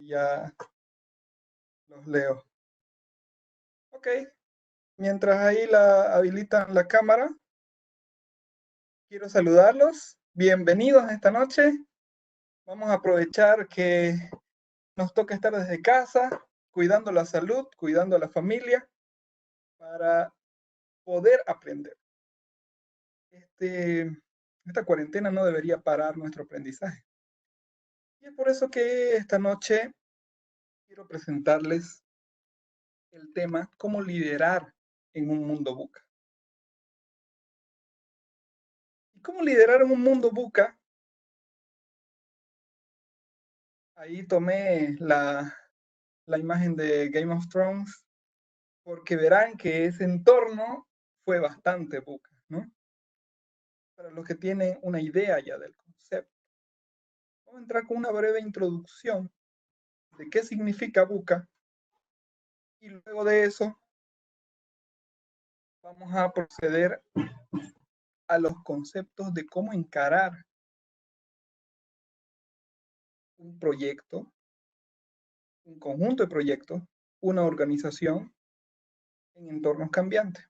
Ya los leo. Ok, mientras ahí habilitan la cámara, quiero saludarlos. Bienvenidos esta noche. Vamos a aprovechar que nos toca estar desde casa, cuidando la salud, cuidando a la familia, para poder aprender. Esta cuarentena no debería parar nuestro aprendizaje. Y es por eso que esta noche quiero presentarles el tema cómo liderar en un mundo VUCA. ¿Y cómo liderar en un mundo VUCA? Ahí tomé la imagen de Game of Thrones, porque verán que ese entorno fue bastante VUCA, ¿no? Para los que tienen una idea ya del concepto. Vamos a entrar con una breve introducción de qué significa VUCA y luego de eso vamos a proceder a los conceptos de cómo encarar un proyecto, un conjunto de proyectos, una organización en entornos cambiantes.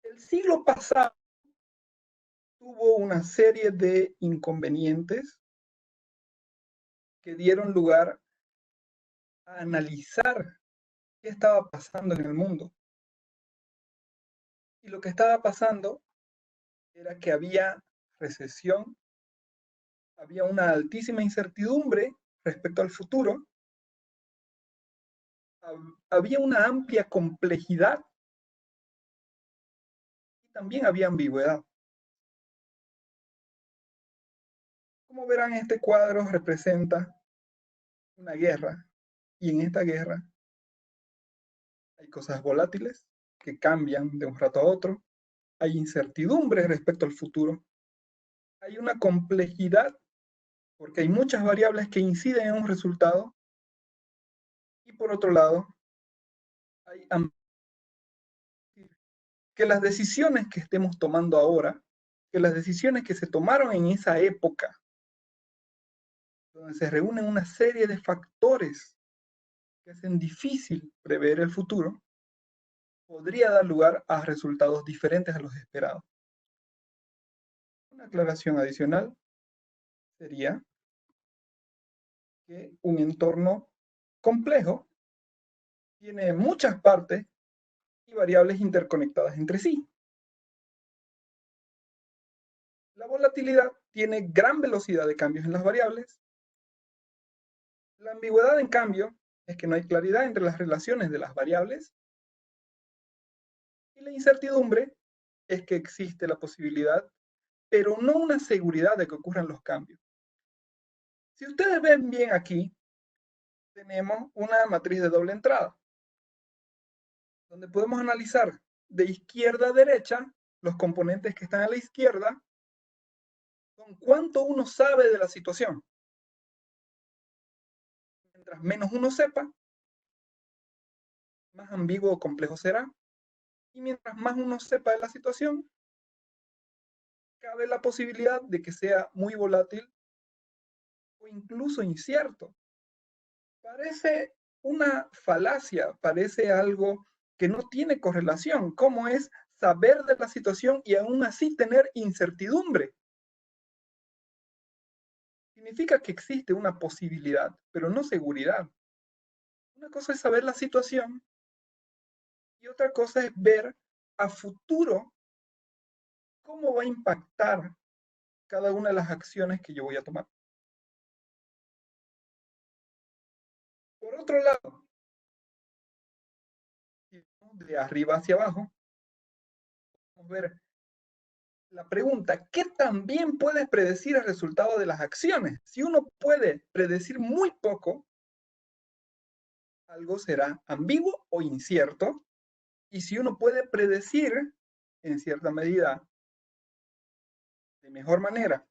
El siglo pasado tuvo una serie de inconvenientes que dieron lugar a analizar qué estaba pasando en el mundo. Y lo que estaba pasando era que había recesión, había una altísima incertidumbre respecto al futuro, había una amplia complejidad y también había ambigüedad. Como verán, este cuadro representa una guerra y en esta guerra hay cosas volátiles que cambian de un rato a otro, hay incertidumbre respecto al futuro, hay una complejidad porque hay muchas variables que inciden en un resultado y por otro lado hay que las decisiones que estemos tomando ahora, que las decisiones que se tomaron en esa época, donde se reúnen una serie de factores que hacen difícil prever el futuro, podría dar lugar a resultados diferentes a los esperados. Una aclaración adicional sería que un entorno complejo tiene muchas partes y variables interconectadas entre sí. La volatilidad tiene gran velocidad de cambios en las variables. La ambigüedad, en cambio, es que no hay claridad entre las relaciones de las variables. Y la incertidumbre es que existe la posibilidad, pero no una seguridad de que ocurran los cambios. Si ustedes ven bien aquí, tenemos una matriz de doble entrada, donde podemos analizar de izquierda a derecha los componentes que están a la izquierda con cuánto uno sabe de la situación. Mientras menos uno sepa, más ambiguo o complejo será. Y mientras más uno sepa de la situación, cabe la posibilidad de que sea muy volátil o incluso incierto. Parece una falacia, parece algo que no tiene correlación. ¿Cómo es saber de la situación y aún así tener incertidumbre? Significa que existe una posibilidad, pero no seguridad. Una cosa es saber la situación y otra cosa es ver a futuro cómo va a impactar cada una de las acciones que yo voy a tomar. Por otro lado, de arriba hacia abajo, vamos a ver la pregunta, ¿qué también puedes predecir el resultado de las acciones? Si uno puede predecir muy poco, algo será ambiguo o incierto. Y si uno puede predecir, en cierta medida, de mejor manera,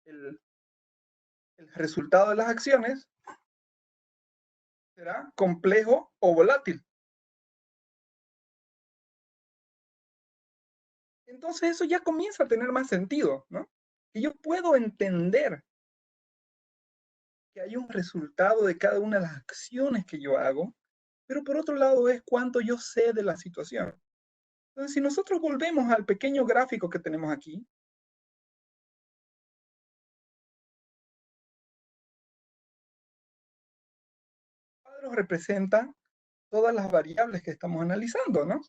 el resultado de las acciones, será complejo o volátil. Entonces eso ya comienza a tener más sentido, ¿no? que yo puedo entender que hay un resultado de cada una de las acciones que yo hago, pero por otro lado es cuánto yo sé de la situación. Entonces, si nosotros volvemos al pequeño gráfico que tenemos aquí, el cuadro representa todas las variables que estamos analizando, ¿no?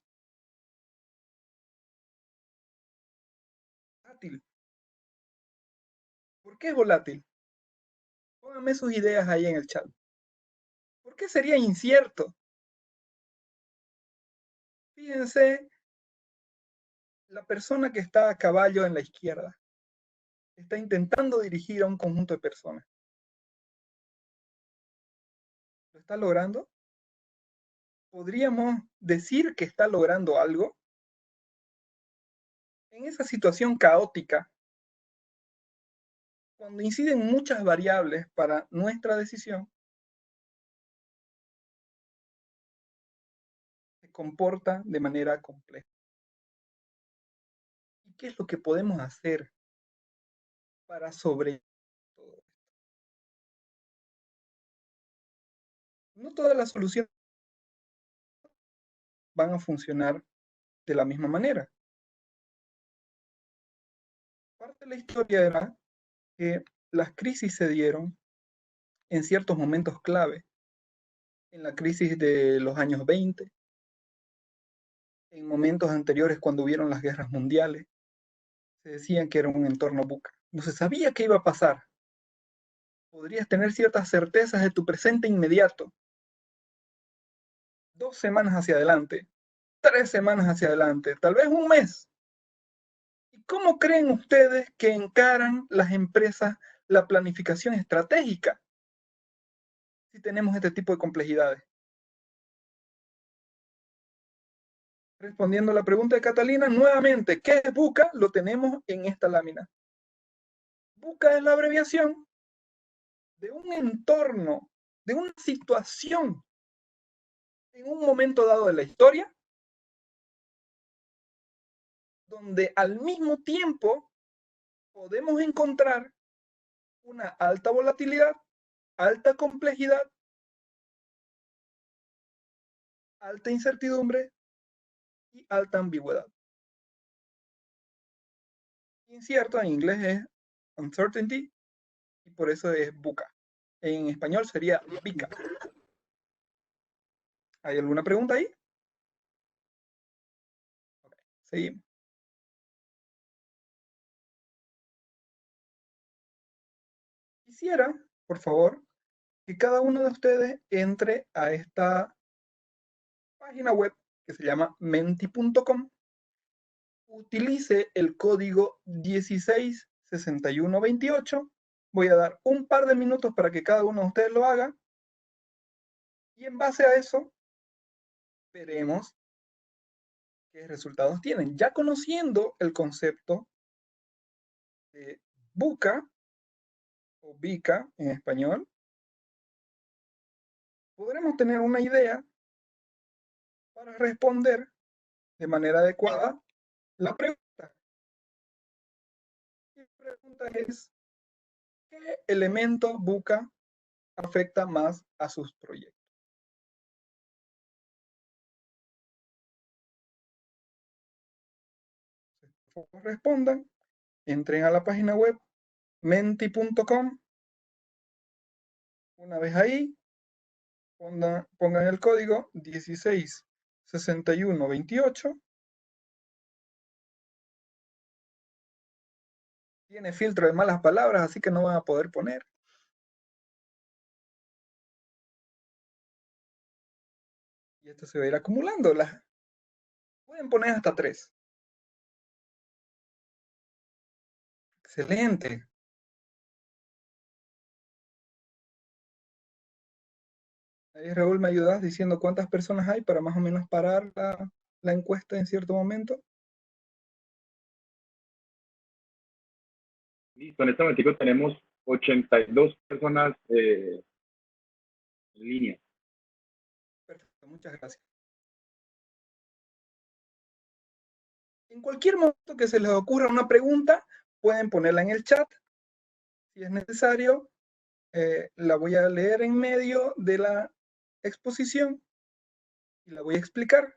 Volátil. ¿Por qué es volátil? Pónganme sus ideas ahí en el chat. ¿Por qué sería incierto? Fíjense, la persona que está a caballo en la izquierda está intentando dirigir a un conjunto de personas. ¿Lo está logrando? ¿Podríamos decir que está logrando algo? En esa situación caótica, cuando inciden muchas variables para nuestra decisión, se comporta de manera compleja. ¿Y qué es lo que podemos hacer para sobrellevar todo esto? No todas las soluciones van a funcionar de la misma manera. Parte de la historia era que las crisis se dieron en ciertos momentos clave, en la crisis de los años 20, en momentos anteriores cuando hubieron las guerras mundiales, se decían que era un entorno buca. No se sabía qué iba a pasar. Podrías tener ciertas certezas de tu presente inmediato, 2 semanas hacia adelante, 3 semanas hacia adelante, tal vez un mes. ¿Y cómo creen ustedes que encaran las empresas la planificación estratégica si tenemos este tipo de complejidades? Respondiendo a la pregunta de Catalina, nuevamente, ¿qué es buca? Lo tenemos en esta lámina. Buca es la abreviación de un entorno, de una situación en un momento dado de la historia, donde al mismo tiempo podemos encontrar una alta volatilidad, alta complejidad, alta incertidumbre y alta ambigüedad. Incierto en inglés es uncertainty y por eso es buca. En español sería bica. ¿Hay alguna pregunta ahí? Okay, seguimos. Quisiera, por favor, que cada uno de ustedes entre a esta página web que se llama menti.com, utilice el código 166128. Voy a dar un par de minutos para que cada uno de ustedes lo haga y en base a eso veremos qué resultados tienen. Ya conociendo el concepto de buca o bica en español, podremos tener una idea para responder de manera adecuada la pregunta. La pregunta es, ¿qué elemento buca afecta más a sus proyectos? Respondan, entren a la página web menti.com. Una vez ahí, pongan el código 166128. Tiene filtro de malas palabras, así que no van a poder poner. Y esto se va a ir acumulando. Pueden poner hasta 3. Excelente. Ahí, Raúl, ¿me ayudas diciendo cuántas personas hay para más o menos parar la encuesta en cierto momento? Listo, en este momento tenemos 82 personas en línea. Perfecto, muchas gracias. En cualquier momento que se les ocurra una pregunta, pueden ponerla en el chat si es necesario. La voy a leer en medio de la exposición y la voy a explicar.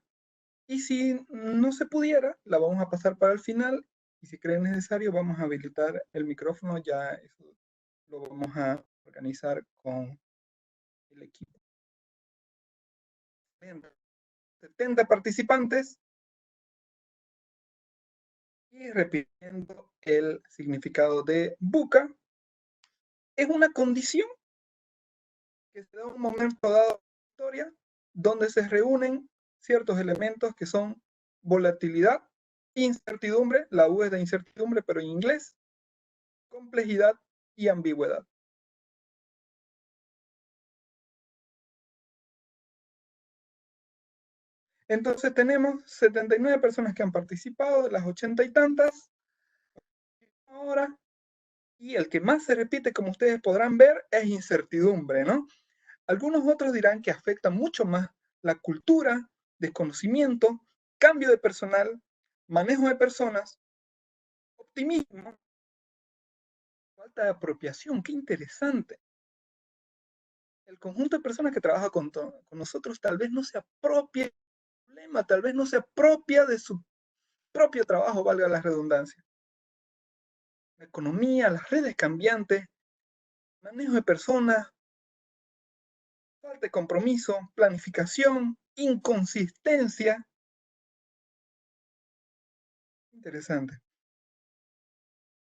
Y si no se pudiera, la vamos a pasar para el final. Y si creen necesario, vamos a habilitar el micrófono. Ya eso lo vamos a organizar con el equipo. 70 participantes. Y repitiendo el significado de buca, es una condición que se da en un momento dado de la historia donde se reúnen ciertos elementos que son volatilidad, incertidumbre, la U es de incertidumbre, pero en inglés, complejidad y ambigüedad. Entonces tenemos 79 personas que han participado de las 80 y tantas ahora, y el que más se repite, como ustedes podrán ver, es incertidumbre, ¿no? Algunos otros dirán que afecta mucho más la cultura, desconocimiento, cambio de personal, manejo de personas, optimismo, falta de apropiación. Qué interesante. El conjunto de personas que trabaja con nosotros tal vez no se apropie del problema, tal vez no se apropia de su propio trabajo, valga la redundancia. La economía, las redes cambiantes, manejo de personas, falta de compromiso, planificación, inconsistencia. Interesante.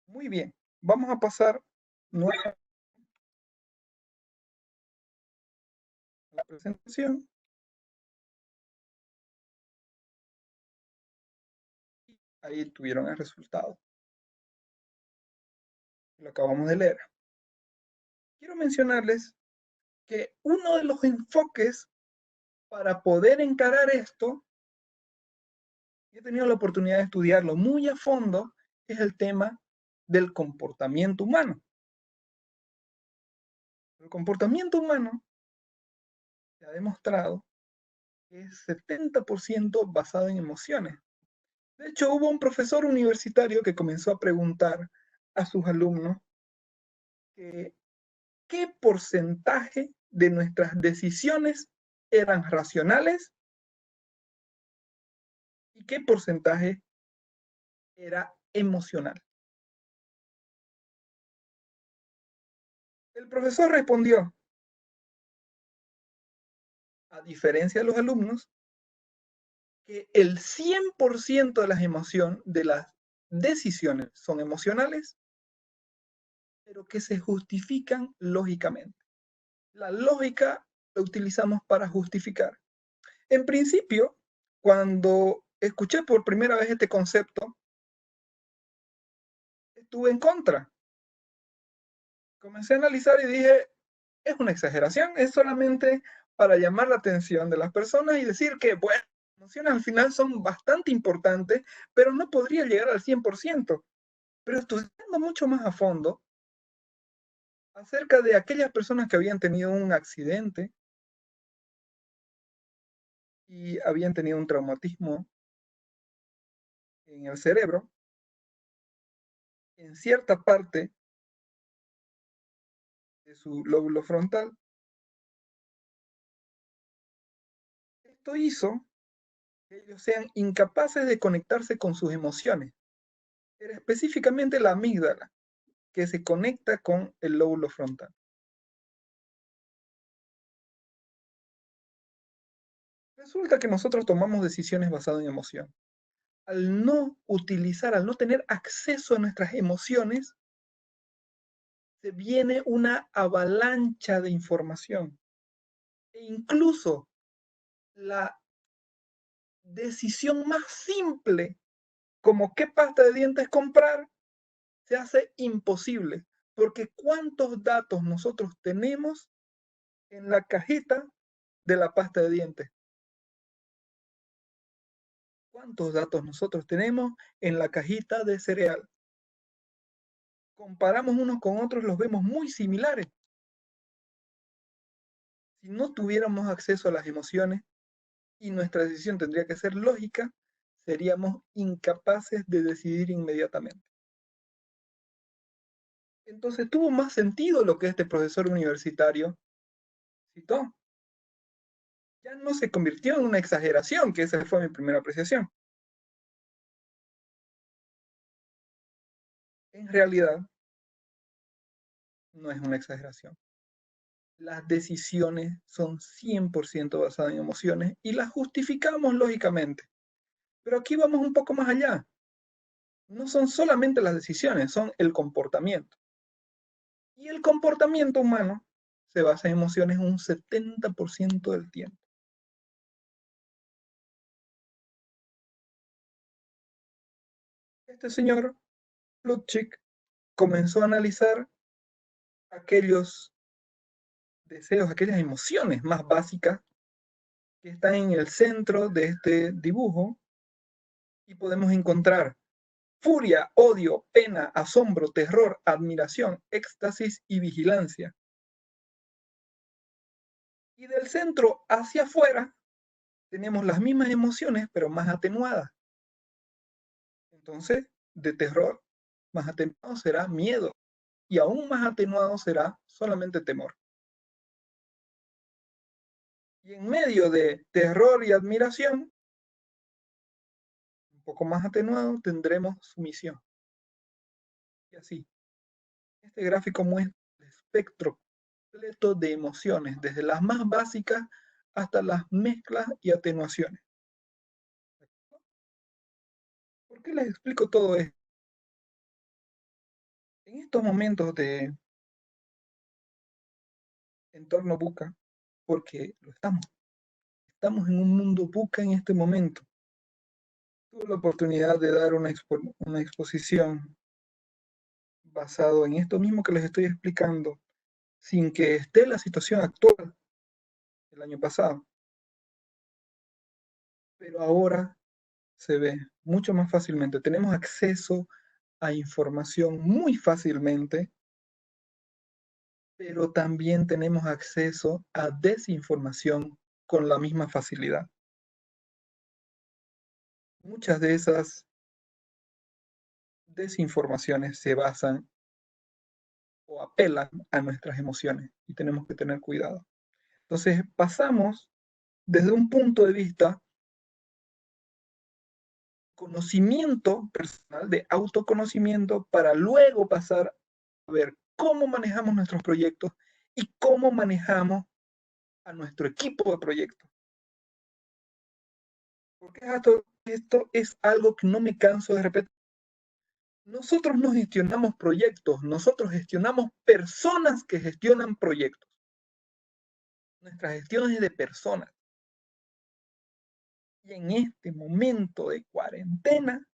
Muy bien, vamos a pasar nuevamente a la presentación. Ahí tuvieron el resultado. Lo acabamos de leer. Quiero mencionarles que uno de los enfoques para poder encarar esto, y he tenido la oportunidad de estudiarlo muy a fondo, es el tema del comportamiento humano. El comportamiento humano se ha demostrado que es 70% basado en emociones. De hecho, hubo un profesor universitario que comenzó a preguntar a sus alumnos que qué porcentaje de nuestras decisiones eran racionales y qué porcentaje era emocional. El profesor respondió, a diferencia de los alumnos, que el 100% de las emociones, de las decisiones son emocionales, pero que se justifican lógicamente. La lógica la utilizamos para justificar. En principio, cuando escuché por primera vez este concepto, estuve en contra. Comencé a analizar y dije, es una exageración, es solamente para llamar la atención de las personas y decir que, bueno, las emociones al final son bastante importantes, pero no podría llegar al 100%. Pero estudiando mucho más a fondo acerca de aquellas personas que habían tenido un accidente y habían tenido un traumatismo en el cerebro, en cierta parte de su lóbulo frontal, esto hizo que ellos sean incapaces de conectarse con sus emociones, pero específicamente la amígdala, que se conecta con el lóbulo frontal. Resulta que nosotros tomamos decisiones basadas en emoción. Al no utilizar, al no tener acceso a nuestras emociones, se viene una avalancha de información. E incluso la decisión más simple, como qué pasta de dientes comprar, se hace imposible. Porque ¿cuántos datos nosotros tenemos en la cajita de la pasta de dientes? ¿Cuántos datos nosotros tenemos en la cajita de cereal? Comparamos unos con otros, los vemos muy similares. Si no tuviéramos acceso a las emociones y nuestra decisión tendría que ser lógica, seríamos incapaces de decidir inmediatamente. Entonces tuvo más sentido lo que este profesor universitario citó. Ya no se convirtió en una exageración, que esa fue mi primera apreciación. En realidad, no es una exageración. Las decisiones son 100% basadas en emociones y las justificamos lógicamente. Pero aquí vamos un poco más allá. No son solamente las decisiones, son el comportamiento. Y el comportamiento humano se basa en emociones un 70% del tiempo. Este señor, Plutchik, comenzó a analizar aquellos deseos, aquellas emociones más básicas que están en el centro de este dibujo y podemos encontrar furia, odio, pena, asombro, terror, admiración, éxtasis y vigilancia. Y del centro hacia afuera tenemos las mismas emociones, pero más atenuadas. Entonces, de terror, más atenuado será miedo, y aún más atenuado será solamente temor. Y en medio de terror y admiración, un poco más atenuado, tendremos sumisión. Y así, este gráfico muestra el espectro completo de emociones, desde las más básicas hasta las mezclas y atenuaciones. ¿Por qué les explico todo esto? En estos momentos de entorno buca, porque lo estamos en un mundo buca en este momento. Tuve la oportunidad de dar una exposición basado en esto mismo que les estoy explicando, sin que esté la situación actual del año pasado. Pero ahora se ve mucho más fácilmente. Tenemos acceso a información muy fácilmente, pero también tenemos acceso a desinformación con la misma facilidad. Muchas de esas desinformaciones se basan o apelan a nuestras emociones y tenemos que tener cuidado. Entonces pasamos desde un punto de vista conocimiento personal, de autoconocimiento, para luego pasar a ver cómo manejamos nuestros proyectos y cómo manejamos a nuestro equipo de proyectos. Porque esto es algo que no me canso de repetir. Nosotros no gestionamos proyectos, nosotros gestionamos personas que gestionan proyectos. Nuestra gestión es de personas. Y en este momento de cuarentena,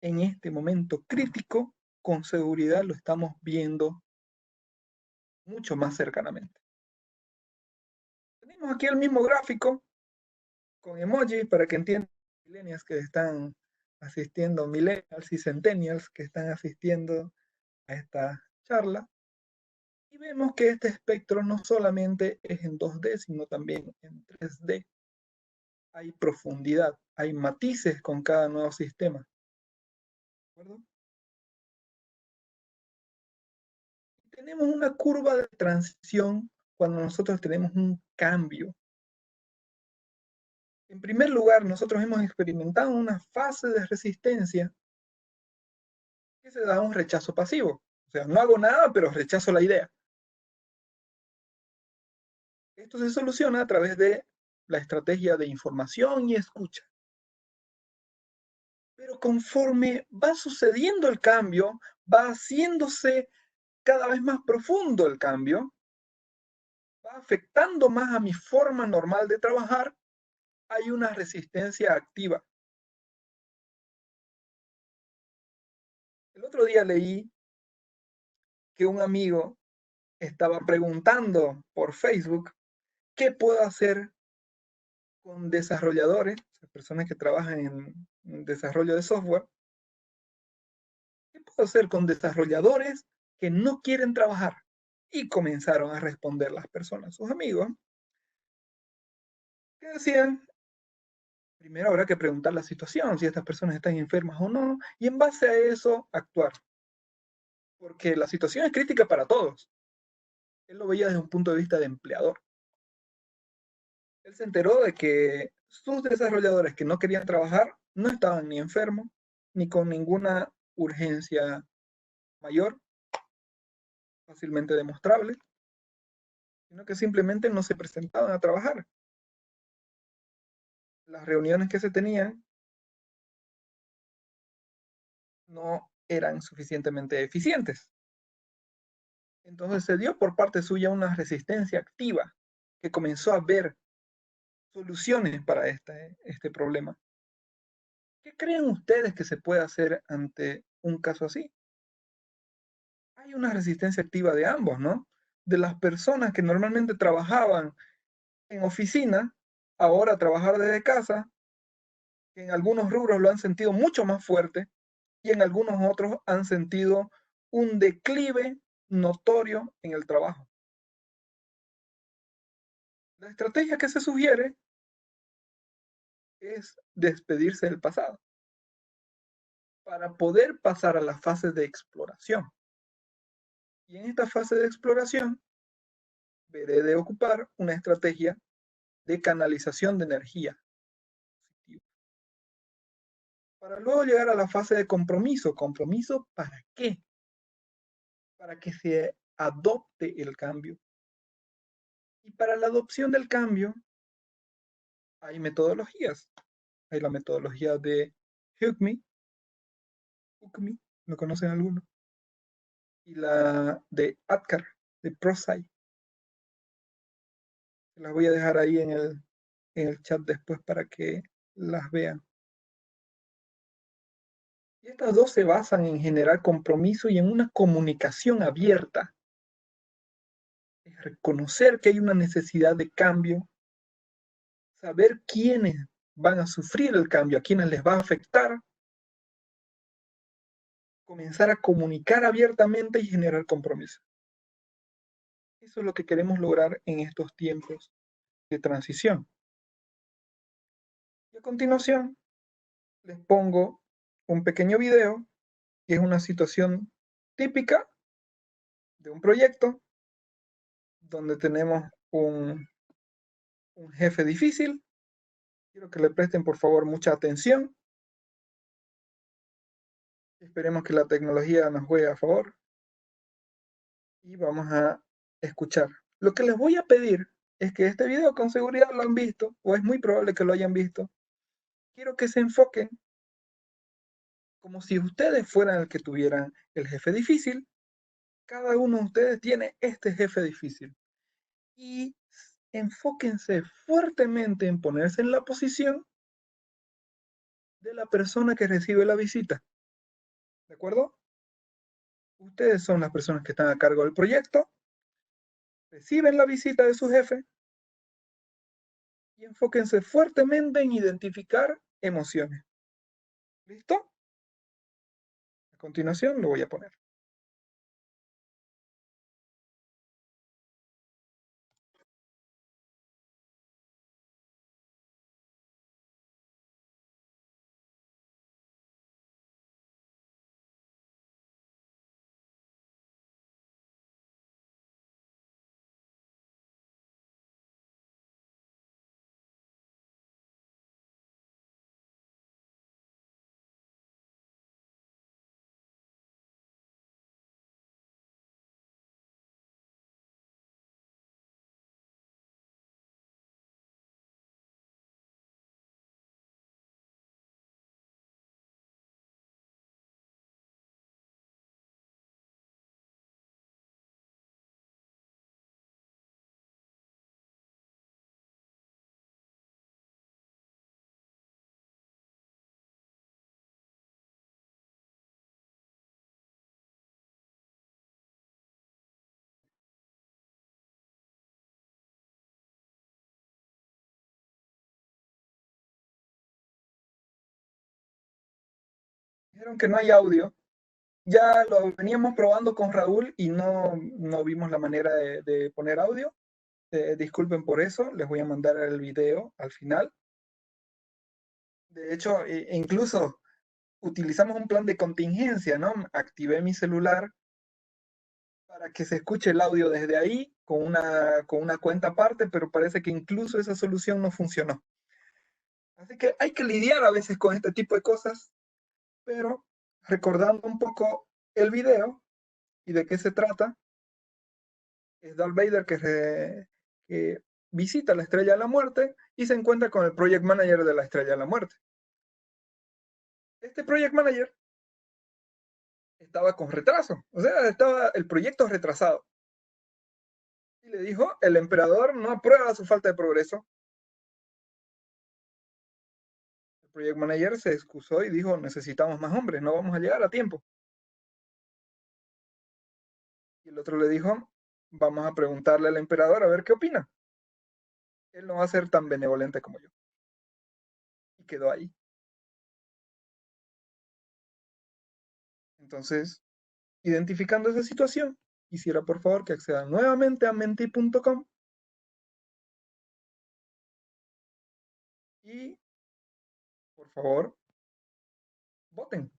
en este momento crítico, con seguridad lo estamos viendo mucho más cercanamente. Tenemos aquí el mismo gráfico con emojis para que entiendan millennials que están asistiendo, millennials y centennials que están asistiendo a esta charla. Y vemos que este espectro no solamente es en 2D, sino también en 3D. Hay profundidad, hay matices con cada nuevo sistema. ¿De acuerdo? Tenemos una curva de transición cuando nosotros tenemos un cambio. En primer lugar, nosotros hemos experimentado una fase de resistencia que se da un rechazo pasivo. O sea, no hago nada, pero rechazo la idea. Esto se soluciona a través de la estrategia de información y escucha. Pero conforme va sucediendo el cambio, va haciéndose cada vez más profundo el cambio, va afectando más a mi forma normal de trabajar, hay una resistencia activa. El otro día leí que un amigo estaba preguntando por Facebook qué puedo hacer con desarrolladores, personas que trabajan en desarrollo de software. ¿Qué puedo hacer con desarrolladores que no quieren trabajar? Y comenzaron a responder las personas, sus amigos, que decían, primero habrá que preguntar la situación, si estas personas están enfermas o no, y en base a eso actuar. porque la situación es crítica para todos. Él lo veía desde un punto de vista de empleador. Él se enteró de que sus desarrolladores que no querían trabajar no estaban ni enfermos, ni con ninguna urgencia mayor, fácilmente demostrable, sino que simplemente no se presentaban a trabajar. Las reuniones que se tenían no eran suficientemente eficientes. Entonces se dio por parte suya una resistencia activa que comenzó a ver soluciones para este problema. ¿Qué creen ustedes que se puede hacer ante un caso así? Hay una resistencia activa de ambos, ¿no? De las personas que normalmente trabajaban en oficina, ahora trabajar desde casa, que en algunos rubros lo han sentido mucho más fuerte y en algunos otros han sentido un declive notorio en el trabajo. La estrategia que se sugiere es despedirse del pasado para poder pasar a la fase de exploración. Y en esta fase de exploración veré de ocupar una estrategia de canalización de energía positiva. Para luego llegar a la fase de compromiso. ¿Compromiso para qué? Para que se adopte el cambio. Y para la adopción del cambio hay metodologías. Hay la metodología de Huckme, ¿lo conocen alguno? Y la de Atkar, de Prosai. Las voy a dejar ahí en el chat después para que las vean. Y estas dos se basan en generar compromiso y en una comunicación abierta. Es reconocer que hay una necesidad de cambio, saber quiénes van a sufrir el cambio, a quiénes les va a afectar, comenzar a comunicar abiertamente y generar compromiso. Eso es lo que queremos lograr en estos tiempos de transición. Y a continuación les pongo un pequeño video que es una situación típica de un proyecto donde tenemos un jefe difícil. Quiero que le presten por favor mucha atención. Esperemos que la tecnología nos juegue a favor. Y vamos a escuchar. Lo que les voy a pedir es que este video con seguridad lo han visto, o es muy probable que lo hayan visto. Quiero que se enfoquen como si ustedes fueran el que tuvieran el jefe difícil. Cada uno de ustedes tiene este jefe difícil. Y enfóquense fuertemente en ponerse en la posición de la persona que recibe la visita. ¿De acuerdo? Ustedes son las personas que están a cargo del proyecto, reciben la visita de su jefe y enfóquense fuertemente en identificar emociones. ¿Listo? A continuación lo voy a poner. Dijeron que no hay audio. Ya lo veníamos probando con Raúl y no vimos la manera de poner audio. Disculpen por eso, les voy a mandar el video al final. De hecho, incluso utilizamos un plan de contingencia, ¿no? Activé mi celular para que se escuche el audio desde ahí con una cuenta aparte, pero parece que incluso esa solución no funcionó. Así que hay que lidiar a veces con este tipo de cosas, pero recordando un poco el video y de qué se trata, es Darth Vader que visita la Estrella de la Muerte y se encuentra con el Project Manager de la Estrella de la Muerte. Este Project Manager estaba con retraso, o sea, estaba el proyecto retrasado. Y le dijo, el emperador no aprueba su falta de progreso. El Project Manager se excusó y dijo, necesitamos más hombres, no vamos a llegar a tiempo. Y el otro le dijo, vamos a preguntarle al emperador a ver qué opina. Él no va a ser tan benevolente como yo. Y quedó ahí. Entonces, identificando esa situación, quisiera por favor que accedan nuevamente a menti.com y por favor voten.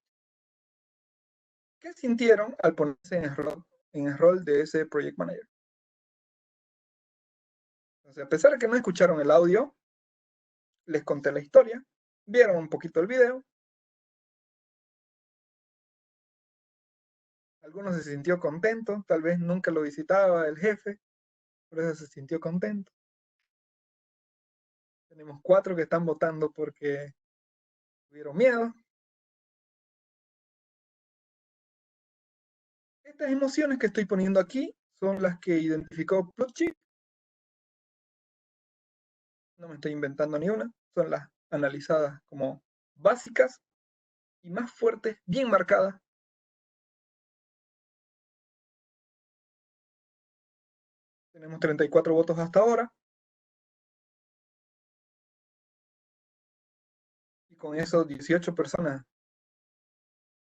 ¿Qué sintieron al ponerse en el rol de ese Project Manager? Entonces, a pesar de que no escucharon el audio, les conté la historia, vieron un poquito el video. Algunos se sintió contento, tal vez nunca lo visitaba el jefe, por eso se sintió contento. Tenemos 4 que están votando porque tuvieron miedo. Estas emociones que estoy poniendo aquí son las que identificó Plutchik. No me estoy inventando ni una, son las analizadas como básicas y más fuertes, bien marcadas. Tenemos 34 votos hasta ahora. Y con eso 18 personas,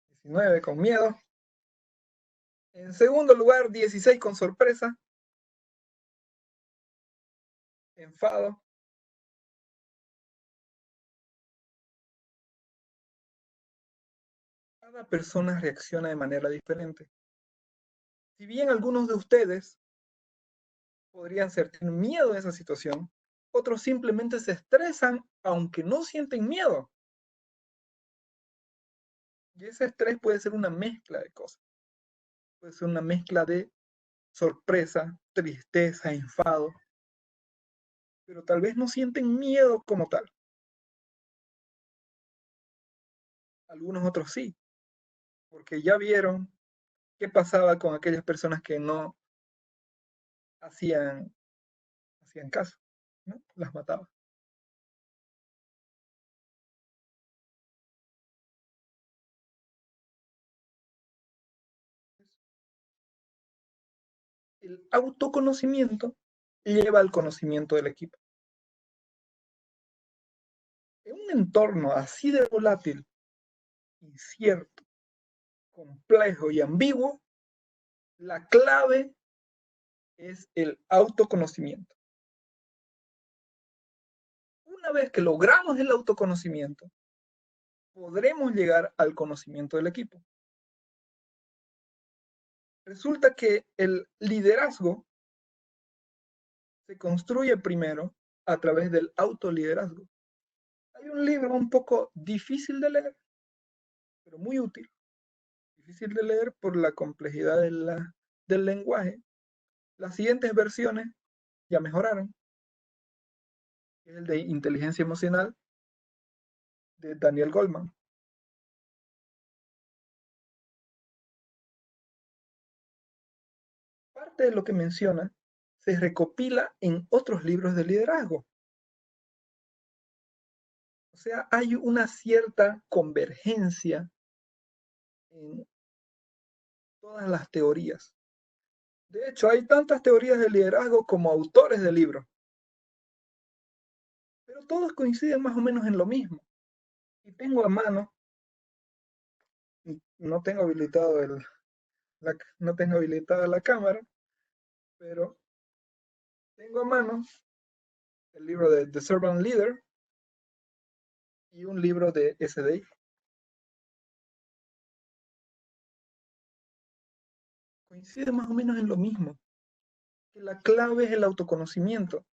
19 con miedo. En segundo lugar, 16 con sorpresa, enfado. Cada persona reacciona de manera diferente. Si bien algunos de ustedes podrían sentir miedo en esa situación, otros simplemente se estresan aunque no sienten miedo. Y ese estrés puede ser una mezcla de cosas. Puede ser una mezcla de sorpresa, tristeza, enfado, pero tal vez no sienten miedo como tal. Algunos otros sí, porque ya vieron qué pasaba con aquellas personas que no hacían caso, ¿no? Las mataba. El autoconocimiento lleva al conocimiento del equipo. En un entorno así de volátil, incierto, complejo y ambiguo, la clave es el autoconocimiento. Una vez que logramos el autoconocimiento, podremos llegar al conocimiento del equipo. Resulta que el liderazgo se construye primero a través del autoliderazgo. Hay un libro un poco difícil de leer, pero muy útil. Difícil de leer por la complejidad del lenguaje. Las siguientes versiones ya mejoraron. Es el de inteligencia emocional de Daniel Goleman. Parte de lo que menciona se recopila en otros libros de liderazgo. O sea, hay una cierta convergencia en todas las teorías. De hecho, hay tantas teorías de liderazgo como autores de libros. Pero todos coinciden más o menos en lo mismo. Y tengo a mano, no tengo habilitado no tengo habilitada la cámara, pero tengo a mano el libro de The Servant Leader y un libro de SDI. coincide más o menos en lo mismo, que la clave es el autoconocimiento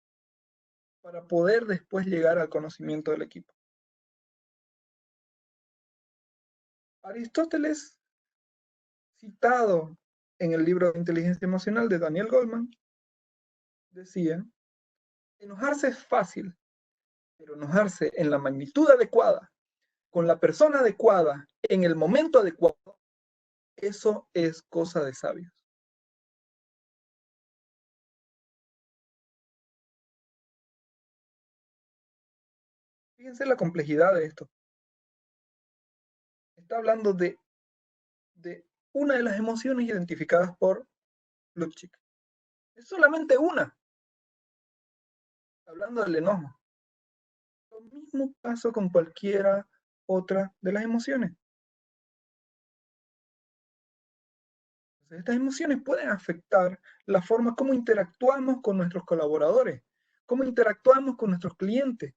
para poder después llegar al conocimiento del equipo. Aristóteles, citado en el libro de Inteligencia Emocional de Daniel Goleman, decía, enojarse es fácil, pero enojarse en la magnitud adecuada, con la persona adecuada, en el momento adecuado, eso es cosa de sabios. Fíjense la complejidad de esto. Está hablando de una de las emociones identificadas por Lubitsch. Es solamente una, hablando del enojo. Lo mismo pasa con cualquiera otra de las emociones. Entonces, estas emociones pueden afectar la forma como interactuamos con nuestros colaboradores, cómo interactuamos con nuestros clientes.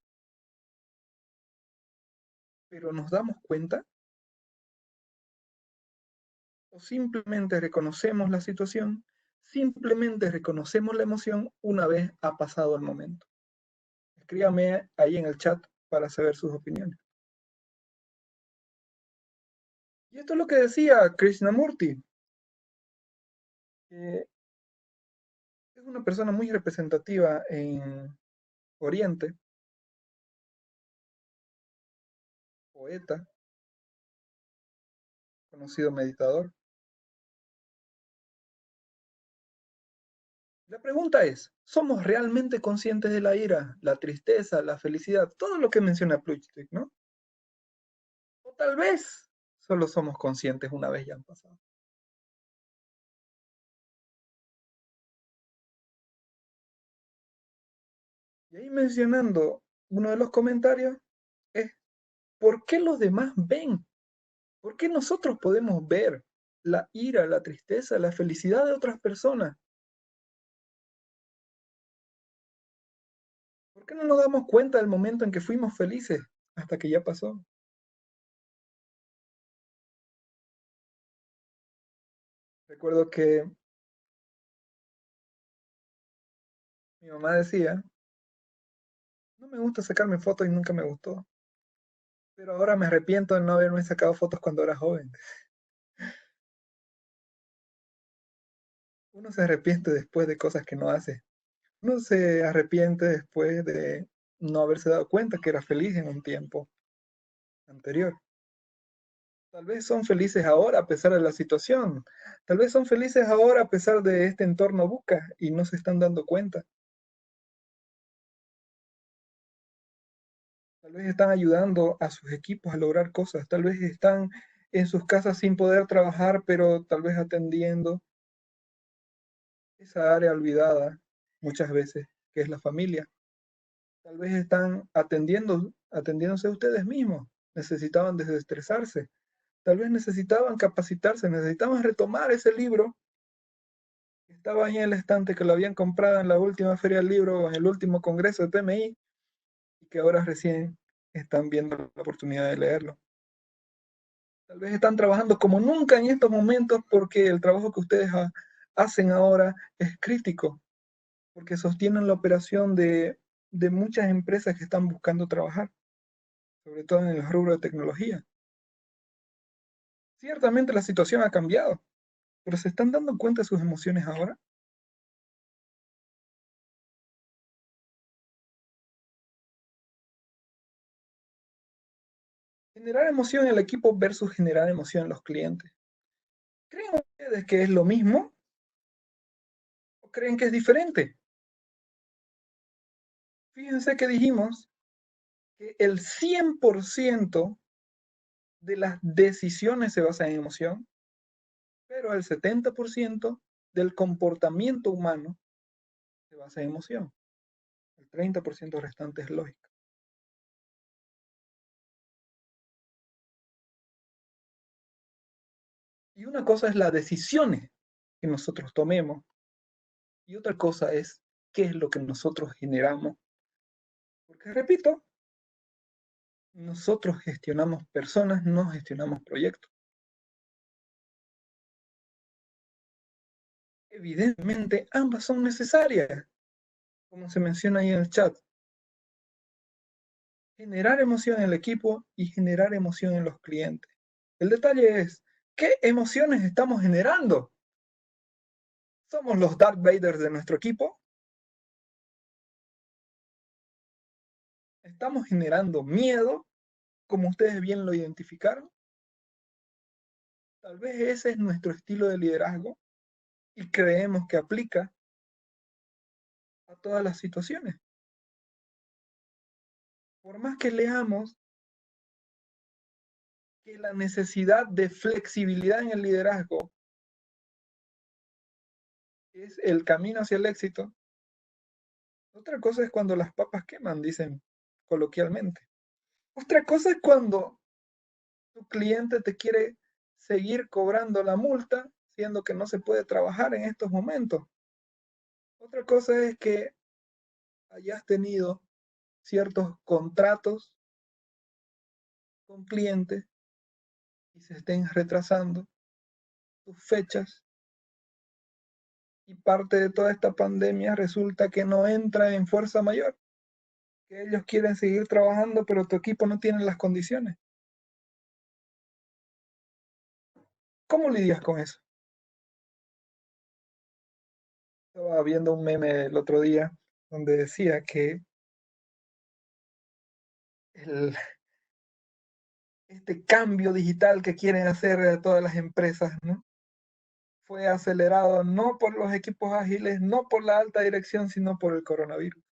Pero ¿nos damos cuenta? ¿O simplemente reconocemos la situación? Simplemente reconocemos la emoción una vez ha pasado el momento. Escríbame ahí en el chat para saber sus opiniones. Y esto es lo que decía Krishnamurti, que es una persona muy representativa en Oriente, poeta, conocido meditador. La pregunta es, ¿somos realmente conscientes de la ira, la tristeza, la felicidad, todo lo que menciona Plutchik, ¿no? O tal vez solo somos conscientes una vez ya han pasado. Y ahí mencionando uno de los comentarios es, ¿por qué los demás ven? ¿Por qué nosotros podemos ver la ira, la tristeza, la felicidad de otras personas? ¿Por qué no nos damos cuenta del momento en que fuimos felices hasta que ya pasó? Recuerdo que mi mamá decía, no me gusta sacarme fotos y nunca me gustó, pero ahora me arrepiento de no haberme sacado fotos cuando era joven. Uno se arrepiente después de cosas que no hace. Uno se arrepiente después de no haberse dado cuenta que era feliz en un tiempo anterior. Tal vez son felices ahora a pesar de la situación. Tal vez son felices ahora a pesar de este entorno buca y no se están dando cuenta. Tal vez están ayudando a sus equipos a lograr cosas. Tal vez están en sus casas sin poder trabajar, pero tal vez atendiendo esa área olvidada muchas veces, que es la familia. Tal vez están atendiéndose a ustedes mismos. Necesitaban desestresarse. Tal vez necesitaban capacitarse, necesitaban retomar ese libro que estaba ahí en el estante, que lo habían comprado en la última feria del libro, en el último congreso de PMI, y que ahora recién están viendo la oportunidad de leerlo. Tal vez están trabajando como nunca en estos momentos porque el trabajo que ustedes hacen ahora es crítico, porque sostienen la operación de muchas empresas que están buscando trabajar, sobre todo en el rubro de tecnología. Ciertamente la situación ha cambiado, pero ¿se están dando cuenta de sus emociones ahora? Generar emoción en el equipo versus generar emoción en los clientes. ¿Creen ustedes que es lo mismo o creen que es diferente? Fíjense que dijimos que el 100% de las decisiones se basa en emoción, pero el 70% del comportamiento humano se basa en emoción. El 30% restante es lógica. Y una cosa es las decisiones que nosotros tomemos y otra cosa es qué es lo que nosotros generamos. Porque repito, nosotros gestionamos personas, no gestionamos proyectos. Evidentemente, ambas son necesarias, como se menciona ahí en el chat. Generar emoción en el equipo y generar emoción en los clientes. El detalle es, ¿qué emociones estamos generando? ¿Somos los Darth Vader de nuestro equipo? ¿Estamos generando miedo, como ustedes bien lo identificaron? Tal vez ese es nuestro estilo de liderazgo y creemos que aplica a todas las situaciones. Por más que leamos que la necesidad de flexibilidad en el liderazgo es el camino hacia el éxito, otra cosa es cuando las papas queman, dicen coloquialmente. Otra cosa es cuando tu cliente te quiere seguir cobrando la multa, siendo que no se puede trabajar en estos momentos. Otra cosa es que hayas tenido ciertos contratos con clientes y se estén retrasando tus fechas y parte de toda esta pandemia resulta que no entra en fuerza mayor, que ellos quieren seguir trabajando pero tu equipo no tiene las condiciones. ¿Cómo lidias con eso? Estaba viendo un meme el otro día donde decía que el, este cambio digital que quieren hacer todas las empresas, ¿no? Fue acelerado no por los equipos ágiles, no por la alta dirección, sino por el coronavirus.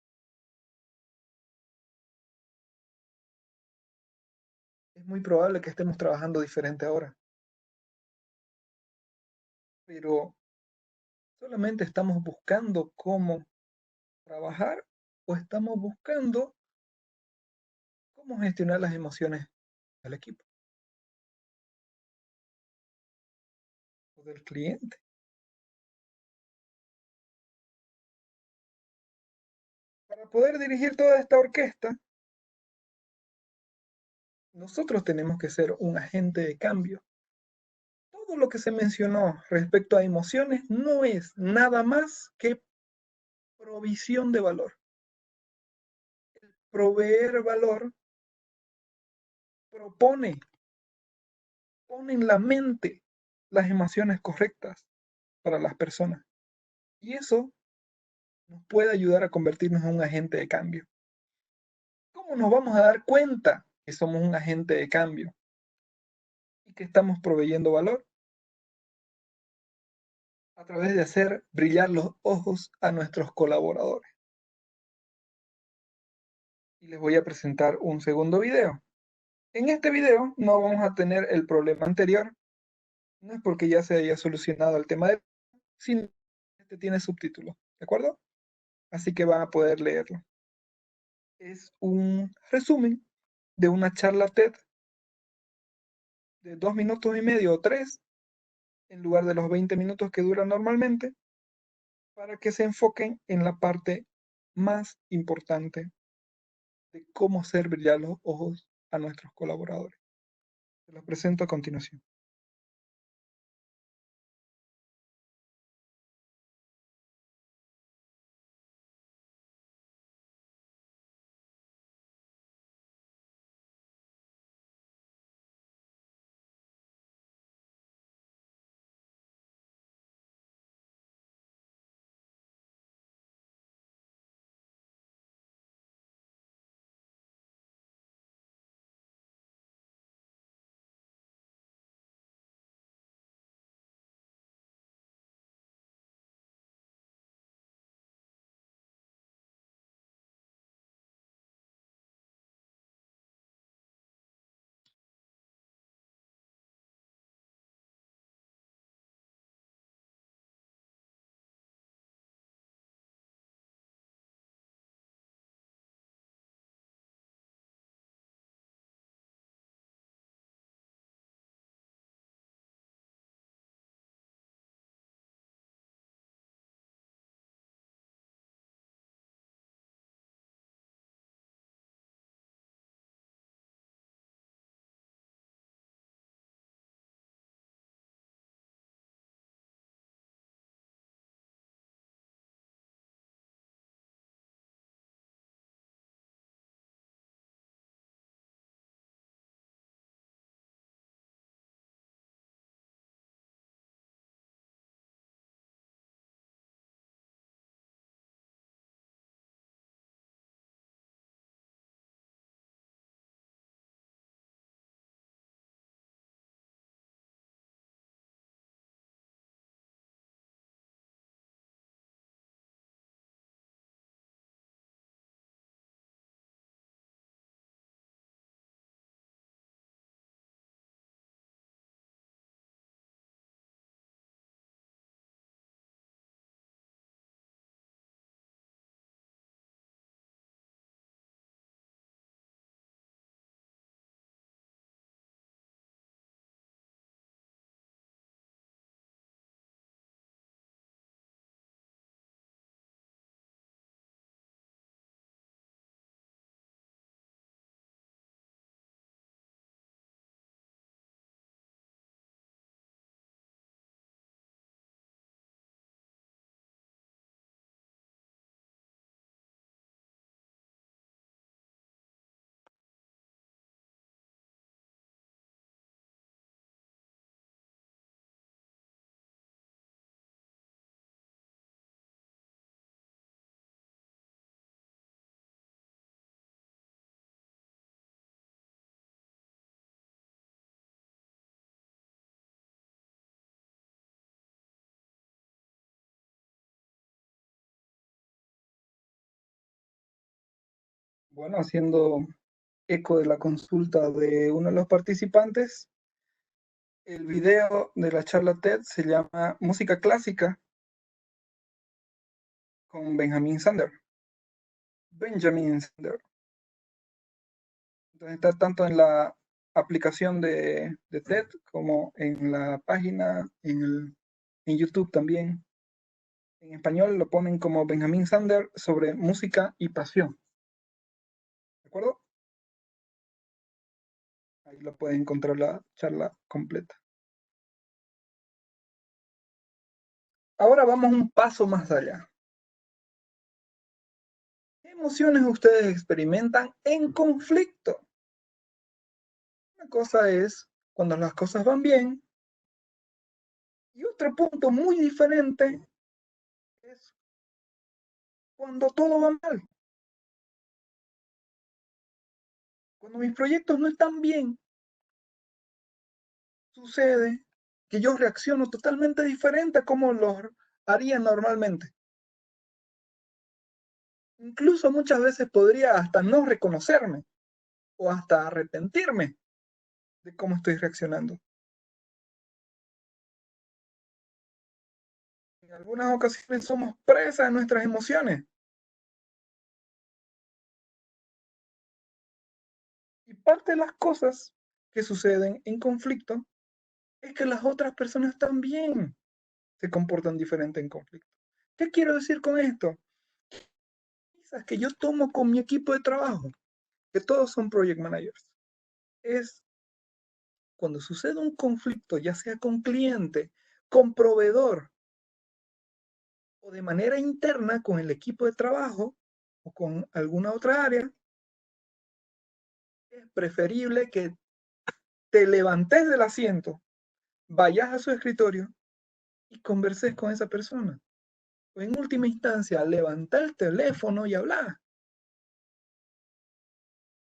Es muy probable que estemos trabajando diferente ahora, pero solamente estamos buscando cómo trabajar o estamos buscando cómo gestionar las emociones del equipo o del cliente. Para poder dirigir toda esta orquesta, nosotros tenemos que ser un agente de cambio. Todo lo que se mencionó respecto a emociones no es nada más que provisión de valor. Proveer valor propone, pone en la mente las emociones correctas para las personas. Y eso nos puede ayudar a convertirnos en un agente de cambio. ¿Cómo nos vamos a dar cuenta que somos un agente de cambio y que estamos proveyendo valor? A través de hacer brillar los ojos a nuestros colaboradores. Y les voy a presentar un segundo video. En este video no vamos a tener el problema anterior, no es porque ya se haya solucionado el tema de, sino que este tiene subtítulos, ¿de acuerdo? Así que van a poder leerlo. Es un resumen de una charla TED de 2 minutos y medio o 3, en lugar de los 20 minutos que dura normalmente, para que se enfoquen en la parte más importante de cómo hacer brillar los ojos a nuestros colaboradores. Se los presento a continuación. Bueno, haciendo eco de la consulta de uno de los participantes, el video de la charla TED se llama Música Clásica con Benjamin Sander. Benjamin Sander. Entonces está tanto en la aplicación de TED como en la página, en YouTube también. En español lo ponen como Benjamin Sander sobre música y pasión. ¿De acuerdo? Ahí lo pueden encontrar la charla completa. Ahora vamos un paso más allá. ¿Qué emociones ustedes experimentan en conflicto? Una cosa es cuando las cosas van bien y otro punto muy diferente es cuando todo va mal. Cuando mis proyectos no están bien, sucede que yo reacciono totalmente diferente a como lo haría normalmente. Incluso muchas veces podría hasta no reconocerme o hasta arrepentirme de cómo estoy reaccionando. En algunas ocasiones somos presas de nuestras emociones. Y parte de las cosas que suceden en conflicto es que las otras personas también se comportan diferente en conflicto. ¿Qué quiero decir con esto? Quizás que yo tomo con mi equipo de trabajo, que todos son project managers, es cuando sucede un conflicto, ya sea con cliente, con proveedor o de manera interna con el equipo de trabajo o con alguna otra área, es preferible que te levantes del asiento, vayas a su escritorio y converses con esa persona. O en última instancia, levantar el teléfono y hablar,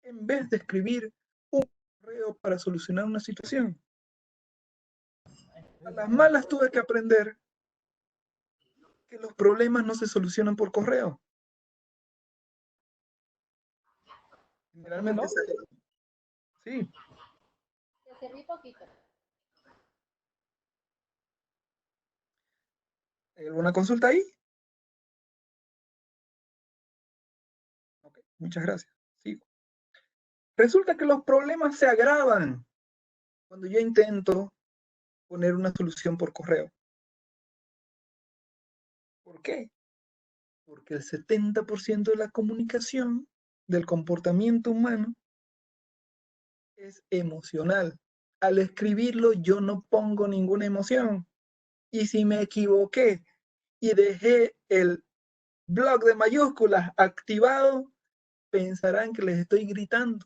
en vez de escribir un correo para solucionar una situación. A las malas tuve que aprender que los problemas no se solucionan por correo. Generalmente ¿No? sí. Te serví poquito. ¿Hay alguna consulta ahí? Okay, muchas gracias. Sigo. Resulta que los problemas se agravan cuando yo intento poner una solución por correo. ¿Por qué? Porque el 70% de la comunicación, del comportamiento humano, es emocional. Al escribirlo yo no pongo ninguna emoción. Y si me equivoqué y dejé el blog de mayúsculas activado, pensarán que les estoy gritando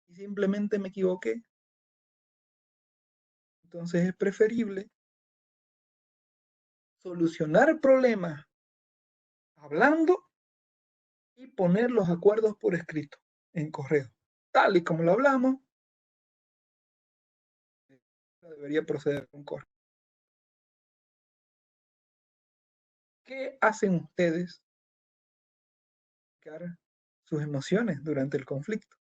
y simplemente me equivoqué. Entonces es preferible solucionar problemas hablando y poner los acuerdos por escrito en correo. Tal y como lo hablamos, debería proceder con correo. ¿Qué hacen ustedes para sus emociones durante el conflicto?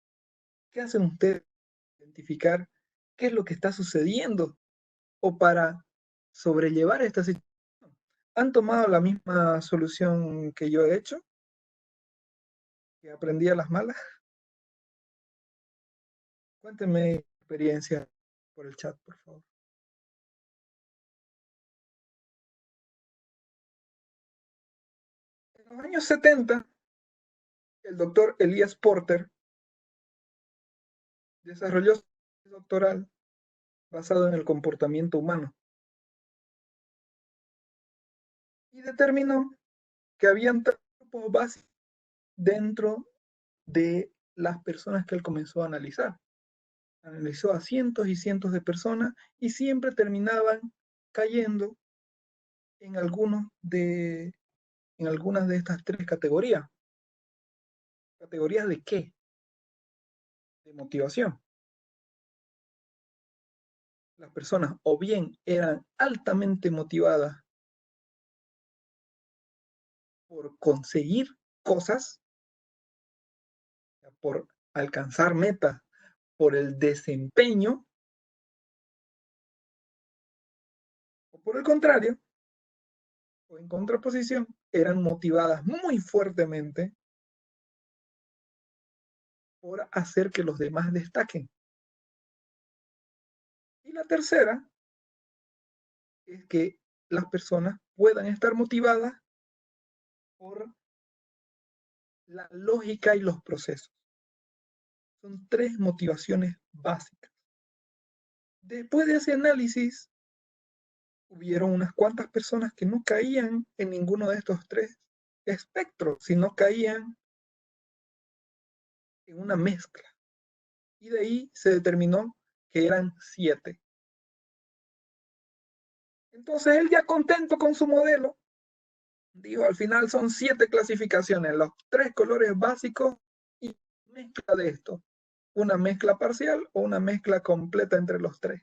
¿Qué hacen ustedes para identificar qué es lo que está sucediendo o para sobrellevar esta situación? ¿Han tomado la misma solución que yo he hecho? ¿Que aprendí a las malas? Cuéntenme experiencia por el chat, por favor. En los años 70, el doctor Elias Porter desarrolló su tesis doctoral basado en el comportamiento humano y determinó que habían tres grupos básicos dentro de las personas que él comenzó a analizar. Analizó a cientos y cientos de personas y siempre terminaban cayendo en, en algunas de estas tres categorías. ¿Categorías de qué? De motivación. Las personas o bien eran altamente motivadas por conseguir cosas por alcanzar metas, por el desempeño, o por el contrario, o en contraposición, eran motivadas muy fuertemente por hacer que los demás destaquen. Y la tercera es que las personas puedan estar motivadas por la lógica y los procesos. Son tres motivaciones básicas. Después de ese análisis, hubieron unas cuantas personas que no caían en ninguno de estos tres espectros, sino caían en una mezcla. Y de ahí se determinó que eran 7. Entonces él, ya contento con su modelo, dijo, al final son 7 clasificaciones, los 3 colores básicos y mezcla de esto. Una mezcla parcial o una mezcla completa entre los 3.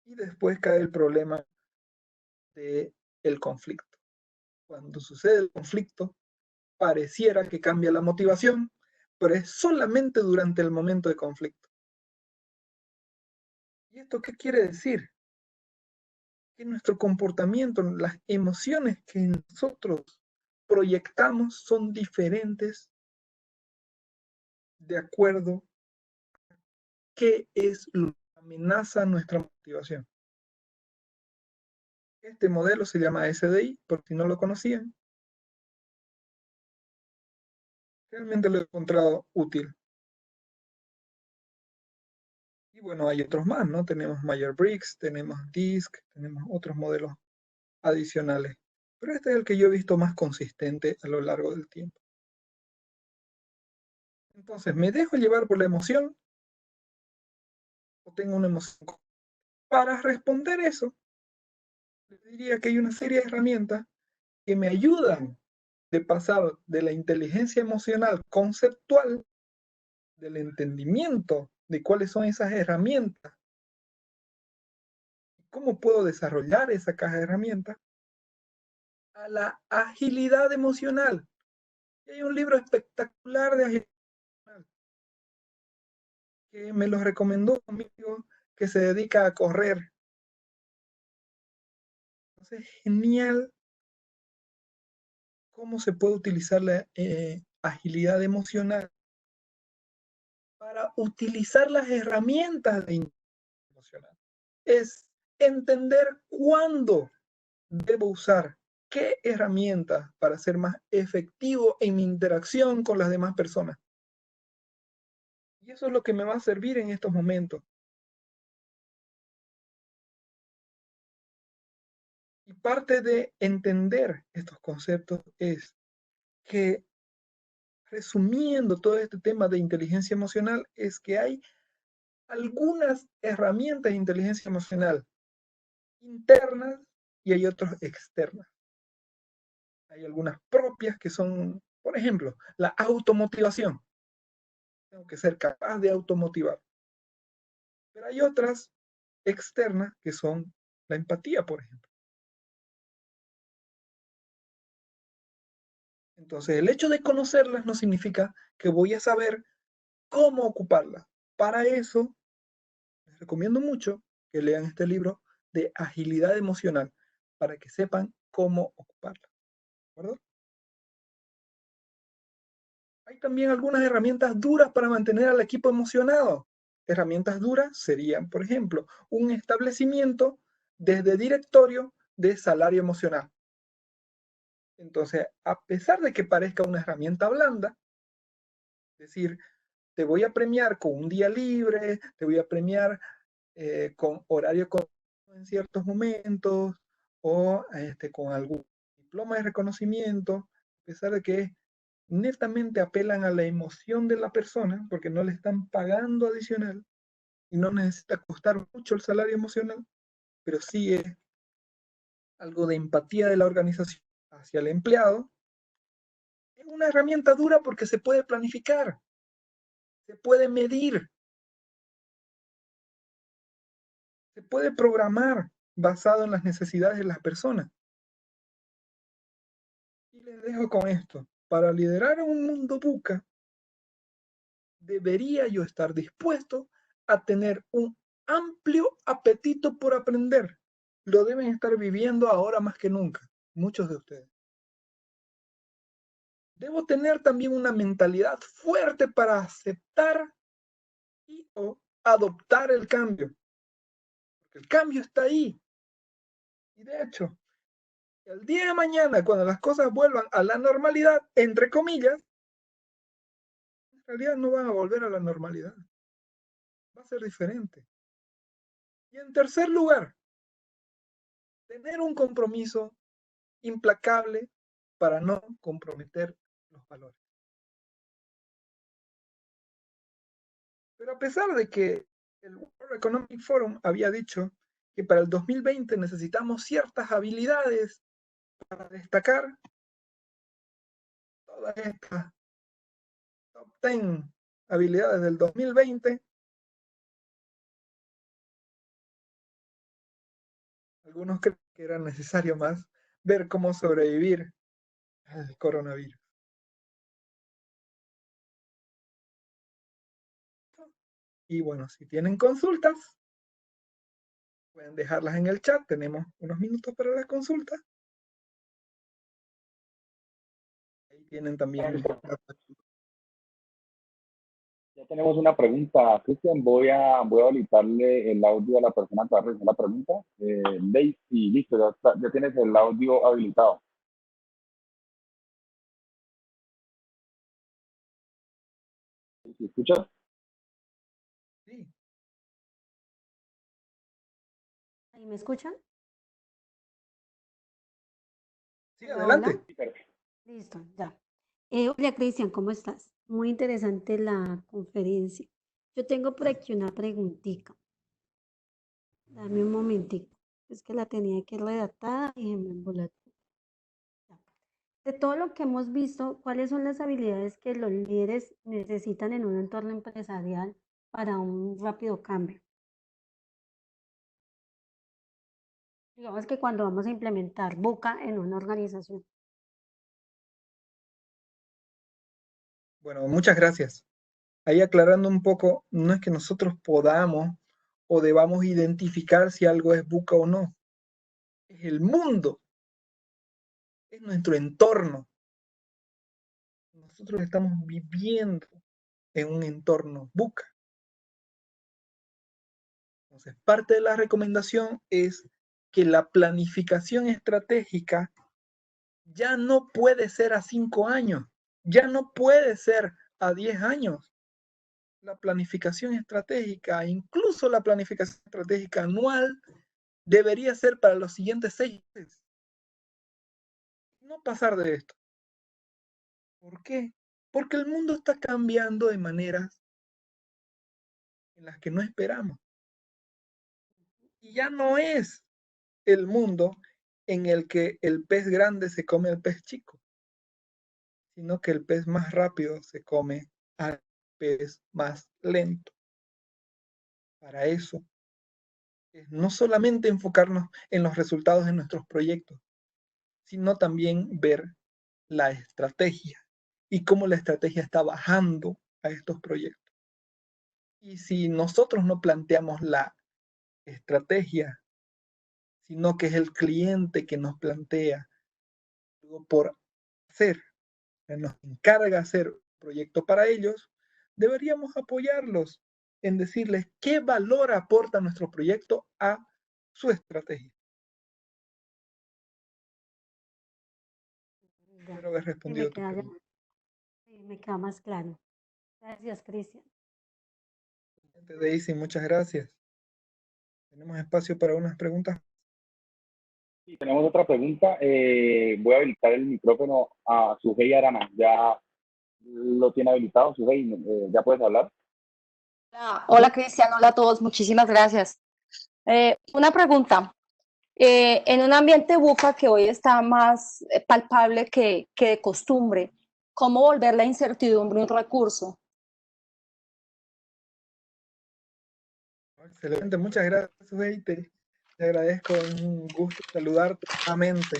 Y después cae el problema del conflicto. Cuando sucede el conflicto, pareciera que cambia la motivación, pero es solamente durante el momento de conflicto. ¿Y esto qué quiere decir? Que nuestro comportamiento, las emociones que nosotros proyectamos son diferentes de acuerdo a qué es lo que amenaza nuestra motivación. Este modelo se llama SDI, por si no lo conocían. Realmente lo he encontrado útil. Y bueno, hay otros más, ¿no? Tenemos Myers-Briggs, tenemos DISC, tenemos otros modelos adicionales. Pero este es el que yo he visto más consistente a lo largo del tiempo. Entonces, ¿me dejo llevar por la emoción o tengo una emoción? Para responder eso, les diría que hay una serie de herramientas que me ayudan de pasar de la inteligencia emocional conceptual, del entendimiento de cuáles son esas herramientas, y cómo puedo desarrollar esa caja de herramientas, a la agilidad emocional. Y hay un libro espectacular de agilidad emocional que me lo recomendó un amigo que se dedica a correr. Entonces, genial cómo se puede utilizar la agilidad emocional para utilizar las herramientas de inteligencia emocional. Es entender cuándo debo usar qué herramientas para ser más efectivo en mi interacción con las demás personas. Y eso es lo que me va a servir en estos momentos. Y parte de entender estos conceptos es que, resumiendo todo este tema de inteligencia emocional, es que hay algunas herramientas de inteligencia emocional internas y hay otras externas. Hay algunas propias que son, por ejemplo, la automotivación. Tengo que ser capaz de automotivar. Pero hay otras externas que son la empatía, por ejemplo. Entonces, el hecho de conocerlas no significa que voy a saber cómo ocuparlas. Para eso, les recomiendo mucho que lean este libro de agilidad emocional, para que sepan cómo ocuparla. ¿De acuerdo? Hay también algunas herramientas duras para mantener al equipo emocionado. Herramientas duras serían, por ejemplo, un establecimiento desde directorio de salario emocional. Entonces, a pesar de que parezca una herramienta blanda, es decir, te voy a premiar con un día libre, te voy a premiar con horario en ciertos momentos, o con algún diploma de reconocimiento, a pesar de que netamente apelan a la emoción de la persona, porque no le están pagando adicional y no necesita costar mucho el salario emocional, pero sí es algo de empatía de la organización hacia el empleado. Es una herramienta dura porque se puede planificar, se puede medir, se puede programar basado en las necesidades de las personas. Y les dejo con esto. para liderar un mundo VUCA, debería yo estar dispuesto a tener un amplio apetito por aprender. Lo deben estar viviendo ahora más que nunca, muchos de ustedes. Debo tener también una mentalidad fuerte para aceptar y o adoptar el cambio. Porque el cambio está ahí. Y de hecho, el día de mañana, cuando las cosas vuelvan a la normalidad, entre comillas, en realidad no van a volver a la normalidad. Va a ser diferente. Y en tercer lugar, tener un compromiso implacable para no comprometer los valores. Pero a pesar de que el World Economic Forum había dicho que para el 2020 necesitamos ciertas habilidades para destacar, todas estas top 10 habilidades del 2020, algunos creen que era necesario más ver cómo sobrevivir al coronavirus. Y bueno, si tienen consultas, pueden dejarlas en el chat. Tenemos unos minutos para la consulta. Ahí tienen también. Ya tenemos una pregunta, Cristian. Voy a habilitarle el audio a la persona que va a realizar la pregunta. Daisy, listo, ya tienes el audio habilitado. ¿Sí escuchas? Sí. ¿Ahí me escuchan? Sí, Hola, adelante. hola. Listo, ya. Hola, Cristian, ¿cómo estás? Muy interesante la conferencia. Yo tengo por aquí una preguntita. Dame un momentico. Es que la tenía aquí redactada y me embolató. Ya. De todo lo que hemos visto, ¿cuáles son las habilidades que los líderes necesitan en un entorno empresarial para un rápido cambio? Digamos que cuando vamos a implementar VUCA en una organización. Bueno, muchas gracias. Ahí aclarando un poco, no es que nosotros podamos o debamos identificar si algo es VUCA o no. Es el mundo, es nuestro entorno. Nosotros estamos viviendo en un entorno VUCA. Entonces, parte de la recomendación es que la planificación estratégica ya no puede ser a 5 años, ya no puede ser a 10 años. La planificación estratégica, incluso la planificación estratégica anual, debería ser para los siguientes 6 meses. No pasar de esto. ¿Por qué? Porque el mundo está cambiando de maneras en las que no esperamos. Y ya no es el mundo en el que el pez grande se come al pez chico, sino que el pez más rápido se come al pez más lento. Para eso es no solamente enfocarnos en los resultados de nuestros proyectos, sino también ver la estrategia y cómo la estrategia está bajando a estos proyectos. Y si nosotros no planteamos la estrategia, sino que es el cliente que nos plantea por hacer, que nos encarga hacer un proyecto para ellos, deberíamos apoyarlos en decirles qué valor aporta nuestro proyecto a su estrategia. Espero haber respondido tu pregunta. Sí, me queda más claro. Gracias, Cristian. Daisy, muchas gracias. Tenemos espacio para unas preguntas. Sí, tenemos otra pregunta. Voy a habilitar el micrófono a Sujei Arana. Ya lo tiene habilitado, Sujei. ¿Ya puedes hablar? Hola, Cristian, hola a todos, muchísimas gracias. Una pregunta. En un ambiente VUCA que hoy está más palpable que de costumbre, ¿cómo volver la incertidumbre un recurso? Excelente, muchas gracias, Sujei. Te agradezco, es un gusto saludarte nuevamente.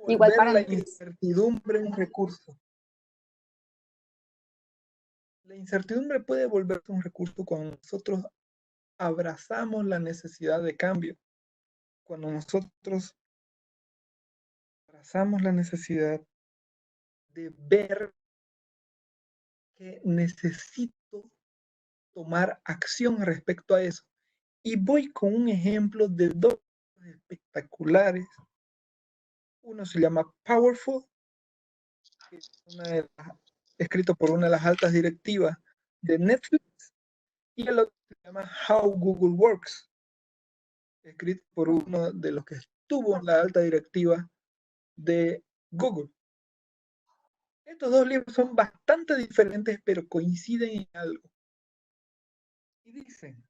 Igual volver para la mí. incertidumbre un recurso. La incertidumbre puede volverse un recurso cuando nosotros abrazamos la necesidad de cambio, cuando nosotros abrazamos la necesidad de ver que necesito tomar acción respecto a eso. Y voy con un ejemplo de dos espectaculares. Uno se llama Powerful, que es escrito por una de las altas directivas de Netflix, y el otro se llama How Google Works, escrito por uno de los que estuvo en la alta directiva de Google. Estos dos libros son bastante diferentes, pero coinciden en algo. Y dicen,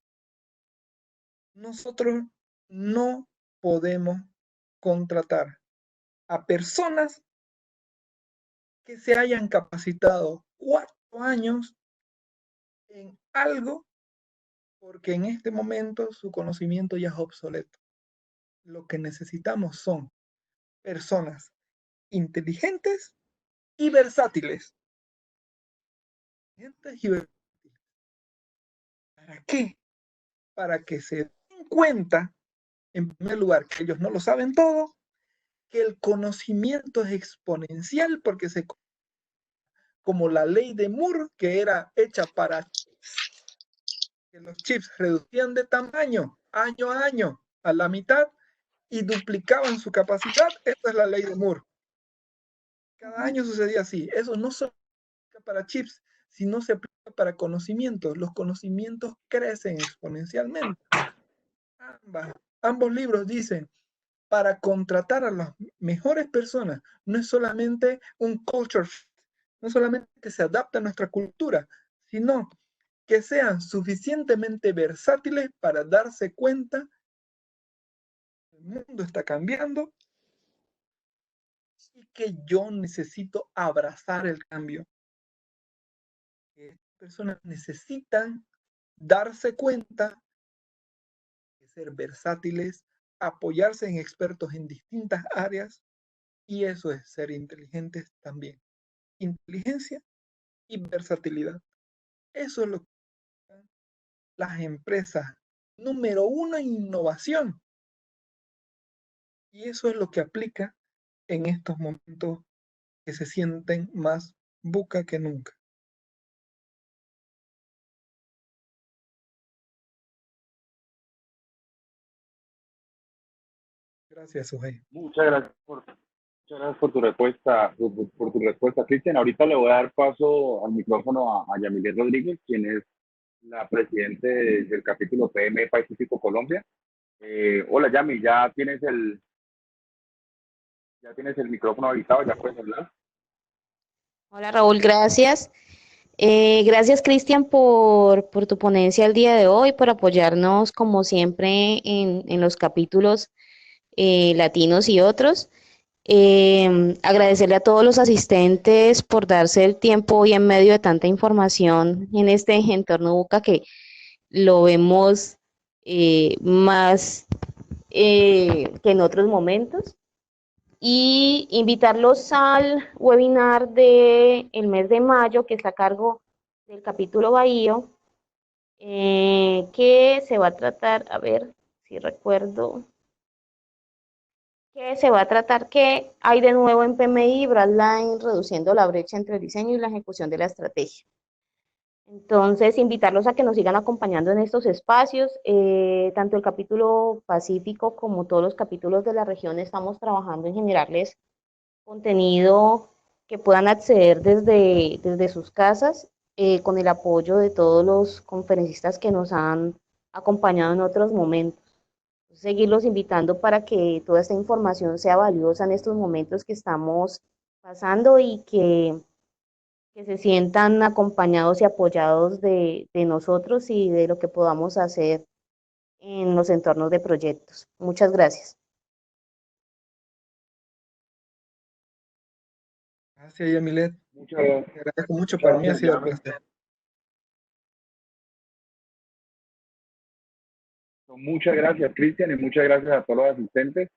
nosotros no podemos contratar a personas que se hayan capacitado 4 años en algo porque en este momento su conocimiento ya es obsoleto. Lo que necesitamos son personas inteligentes y versátiles. ¿Para qué? Para que se den cuenta, en primer lugar, que ellos no lo saben todo, que el conocimiento es exponencial porque se como la ley de Moore, que era hecha para que los chips reducían de tamaño año a año a la mitad y duplicaban su capacidad. Esa es la ley de Moore. Cada año sucedía así. Eso no solo se aplica para chips, sino se aplica para conocimientos. Los conocimientos crecen exponencialmente. Ambos libros dicen, para contratar a las mejores personas, no es solamente un culture fit, no solamente que se adapte a nuestra cultura, sino que sean suficientemente versátiles para darse cuenta que el mundo está cambiando y que yo necesito abrazar el cambio. Que las personas necesitan darse cuenta de ser versátiles, apoyarse en expertos en distintas áreas, y eso es ser inteligentes también. Inteligencia y versatilidad. Eso es lo que las empresas número 1 en innovación. Y eso es lo que aplica en estos momentos que se sienten más buca que nunca. Gracias, Sujei. Muchas gracias por tu respuesta, por tu respuesta, Cristian. Ahorita le voy a dar paso al micrófono a Yamilet Rodríguez, quien es la presidenta del capítulo PME Pacífico Colombia. Hola, Yami, ya tienes el micrófono habilitado, ya puedes hablar. Hola Raúl, gracias. Gracias Cristian por tu ponencia el día de hoy, por apoyarnos como siempre en los capítulos latinos y otros. Agradecerle a todos los asistentes por darse el tiempo hoy en medio de tanta información en este entorno buca que lo vemos más que en otros momentos. Y invitarlos al webinar del mes de mayo, que está a cargo del capítulo Bahío, que se va a tratar, a ver si recuerdo, que se va a tratar qué hay de nuevo en PMI y Bradline, reduciendo la brecha entre el diseño y la ejecución de la estrategia. Entonces, invitarlos a que nos sigan acompañando en estos espacios. Tanto el capítulo Pacífico como todos los capítulos de la región estamos trabajando en generarles contenido que puedan acceder desde sus casas, con el apoyo de todos los conferencistas que nos han acompañado en otros momentos. Seguirlos invitando para que toda esta información sea valiosa en estos momentos que estamos pasando y que se sientan acompañados y apoyados de nosotros y de lo que podamos hacer en los entornos de proyectos. Muchas gracias. Gracias, Yamilet. Muchas gracias. Te agradezco mucho. Para mí ha sido un placer. Muchas gracias, Cristian, y muchas gracias a todos los asistentes.